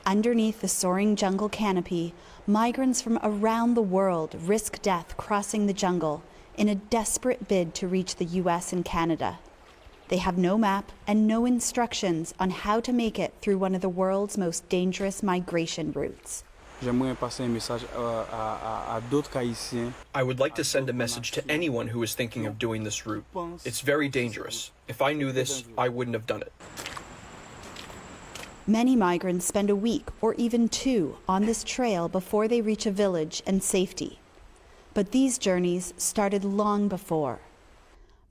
Underneath the soaring jungle canopy, migrants from around the world risk death crossing the jungle in a desperate bid to reach the US and Canada. They have no map and no instructions on how to make it through one of the world's most dangerous migration routes. I would like to send a message to anyone who is thinking of doing this route. It's very dangerous. If I knew this, I wouldn't have done it. Many migrants spend a week or even 2 on this trail before they reach a village and safety. But these journeys started long before.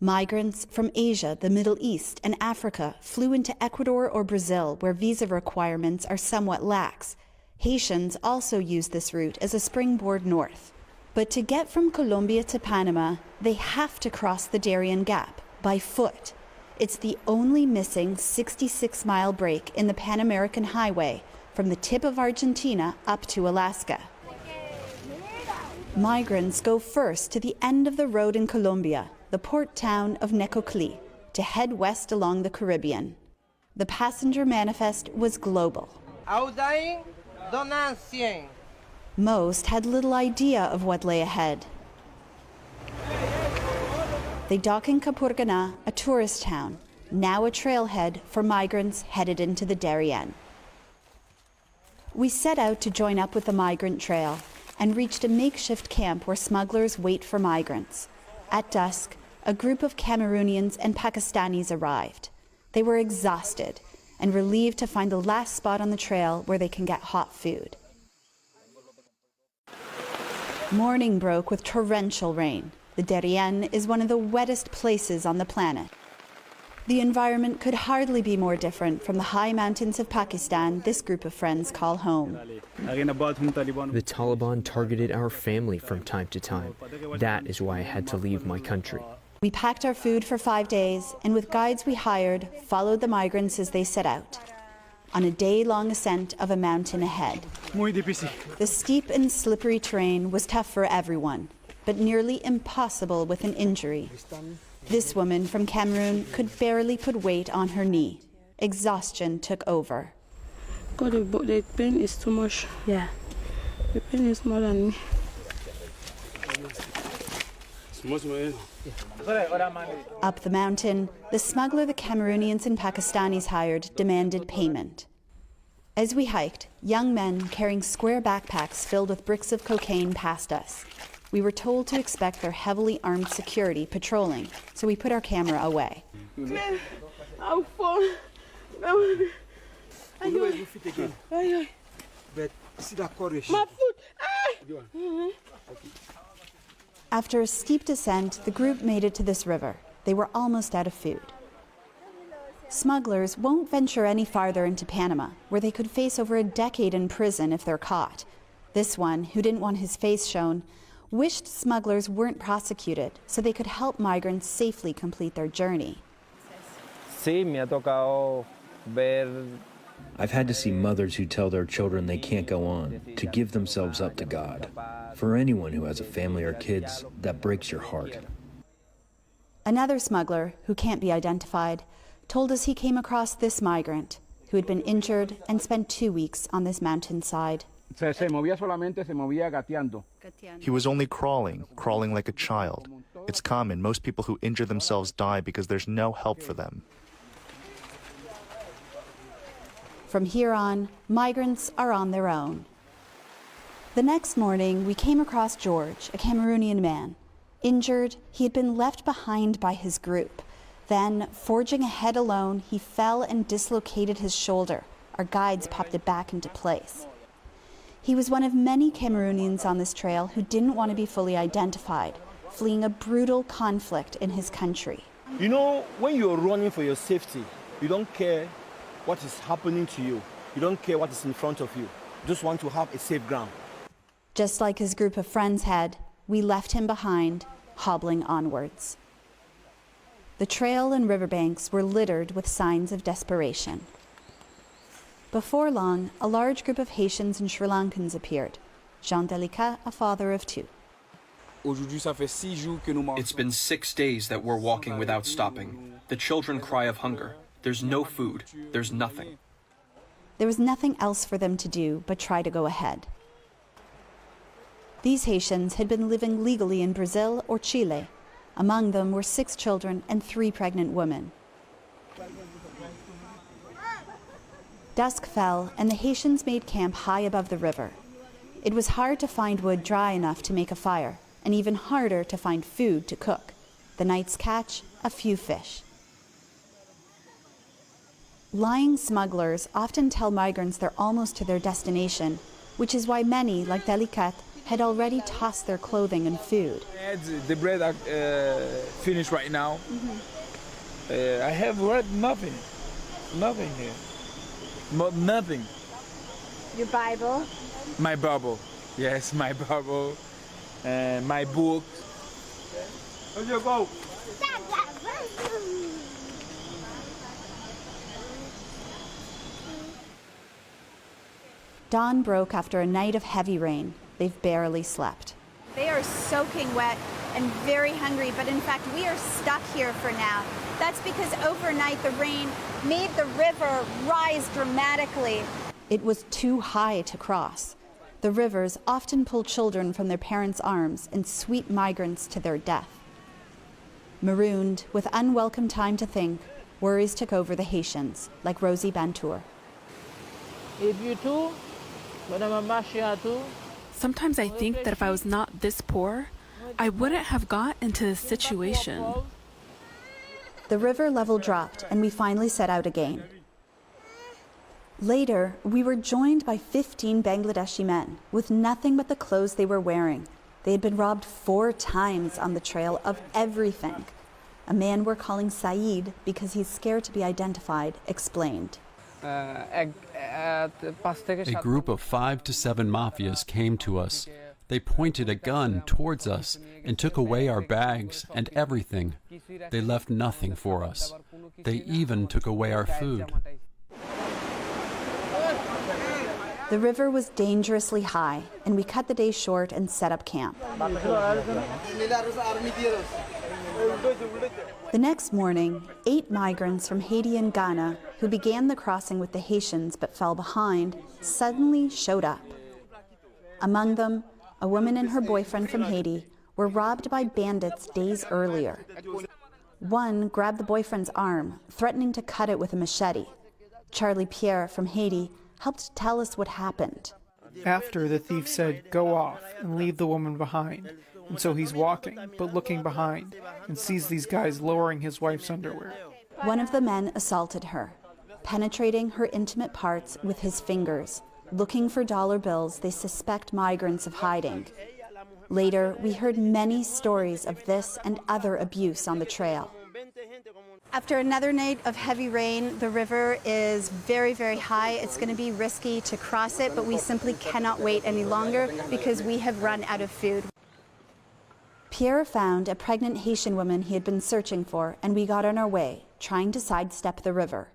Migrants from Asia, the Middle East, and Africa flew into Ecuador or Brazil, where visa requirements are somewhat lax. Haitians also use this route as a springboard north. But to get from Colombia to Panama, they have to cross the Darien Gap by foot. It's the only missing 66-mile break in the Pan American Highway from the tip of Argentina up to Alaska. Migrants go first to the end of the road in Colombia, the port town of Necoclí, to head west along the Caribbean. The passenger manifest was global. Most had little idea of what lay ahead. They dock in Capurganá, a tourist town, now a trailhead for migrants headed into the Darien. We set out to join up with the migrant trail and reached a makeshift camp where smugglers wait for migrants. At dusk, a group of Cameroonians and Pakistanis arrived. They were exhausted and relieved to find the last spot on the trail where they can get hot food. Morning broke with torrential rain. The Darien is one of the wettest places on the planet. The environment could hardly be more different from the high mountains of Pakistan this group of friends call home. The Taliban targeted our family from time to time. That is why I had to leave my country. We packed our food for 5 days, and with guides we hired, followed the migrants as they set out, on a day-long ascent of a mountain ahead. The steep and slippery terrain was tough for everyone, but nearly impossible with an injury. This woman from Cameroon could barely put weight on her knee. Exhaustion took over. God, the pain is too much. Yeah. The pain is more than me. Up the mountain, the smuggler the Cameroonians and Pakistanis hired demanded payment. As we hiked, young men carrying square backpacks filled with bricks of cocaine passed us. We were told to expect their heavily armed security patrolling, so we put our camera away. I'll fall. My foot. After a steep descent, the group made it to this river. They were almost out of food. Smugglers won't venture any farther into Panama, where they could face over a decade in prison if they're caught. This one, who didn't want his face shown, wished smugglers weren't prosecuted so they could help migrants safely complete their journey. I've had to see mothers who tell their children they can't go on, to give themselves up to God. For anyone who has a family or kids, that breaks your heart. Another smuggler, who can't be identified, told us he came across this migrant who had been injured and spent 2 weeks on this mountainside. He was only crawling like a child. It's common. Most people who injure themselves die because there's no help for them. From here on, migrants are on their own. The next morning, we came across George, a Cameroonian man. Injured, he had been left behind by his group. Then, forging ahead alone, he fell and dislocated his shoulder. Our guides popped it back into place. He was one of many Cameroonians on this trail who didn't want to be fully identified, fleeing a brutal conflict in his country. You know, when you're running for your safety, you don't care what is happening to you. You don't care what is in front of you. You just want to have a safe ground. Just like his group of friends had, we left him behind, hobbling onwards. The trail and riverbanks were littered with signs of desperation. Before long, a large group of Haitians and Sri Lankans appeared. Jean Delicat, a father of 2. It's been 6 days that we're walking without stopping. The children cry of hunger. There's no food. There's nothing. there was nothing else for them to do but try to go ahead. These Haitians had been living legally in Brazil or Chile. Among them were 6 children and 3 pregnant women. Dusk fell, and the Haitians made camp high above the river. It was hard to find wood dry enough to make a fire, and even harder to find food to cook. The night's catch, a few fish. Lying smugglers often tell migrants they're almost to their destination, which is why many, like Delicat, had already tossed their clothing and food. The bread are finished right now. I have read nothing here. Nothing. Your Bible? My Bible. Yes, my Bible. And my book. Where'd you go? Dawn broke after a night of heavy rain. They've barely slept. They are soaking wet and very hungry, but in fact we are stuck here for now. That's because overnight the rain made the river rise dramatically. It was too high to cross. The rivers often pull children from their parents' arms and sweep migrants to their death. Marooned, with unwelcome time to think, worries took over the Haitians, like Rosie Bantour. Sometimes I think that if I was not this poor, I wouldn't have got into this situation. The river level dropped, and we finally set out again. Later, we were joined by 15 Bangladeshi men with nothing but the clothes they were wearing. They had been robbed 4 times on the trail of everything. A man we're calling Saeed because he's scared to be identified explained. A group of 5 to 7 mafias came to us. They pointed a gun towards us and took away our bags and everything. They left nothing for us. They even took away our food. The river was dangerously high, and we cut the day short and set up camp. The next morning, 8 migrants from Haiti and Ghana, who began the crossing with the Haitians but fell behind, suddenly showed up. Among them, a woman and her boyfriend from Haiti were robbed by bandits days earlier. One grabbed the boyfriend's arm, threatening to cut it with a machete. Charlie Pierre from Haiti helped tell us what happened. After, the thief said, "Go off and leave the woman behind." And so he's walking, but looking behind, and sees these guys lowering his wife's underwear. One of the men assaulted her, penetrating her intimate parts with his fingers, looking for dollar bills they suspect migrants of hiding. Later, we heard many stories of this and other abuse on the trail. After another night of heavy rain, the river is very, very high. It's going to be risky to cross it, but we simply cannot wait any longer because we have run out of food. Pierre found a pregnant Haitian woman he had been searching for, and we got on our way, trying to sidestep the river.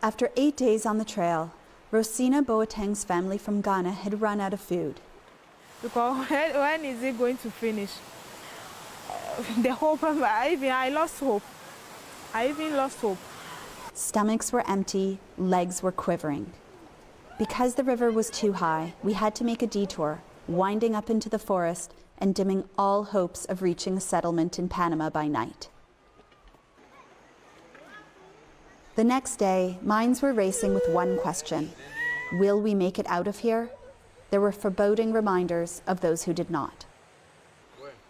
After 8 days on the trail, Rosina Boateng's family from Ghana had run out of food. Because when is it going to finish? The hope, I lost hope. I even lost hope. Stomachs were empty, legs were quivering. Because the river was too high, we had to make a detour, winding up into the forest and dimming all hopes of reaching a settlement in Panama by night. The next day, minds were racing with one question: will we make it out of here? There were foreboding reminders of those who did not.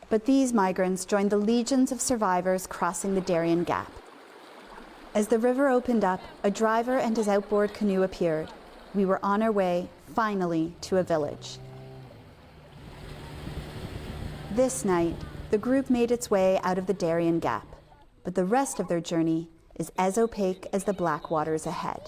But these migrants joined the legions of survivors crossing the Darien Gap. As the river opened up, a driver and his outboard canoe appeared. We were on our way, finally, to a village. This night, the group made its way out of the Darien Gap, but the rest of their journey is as opaque as the black waters ahead.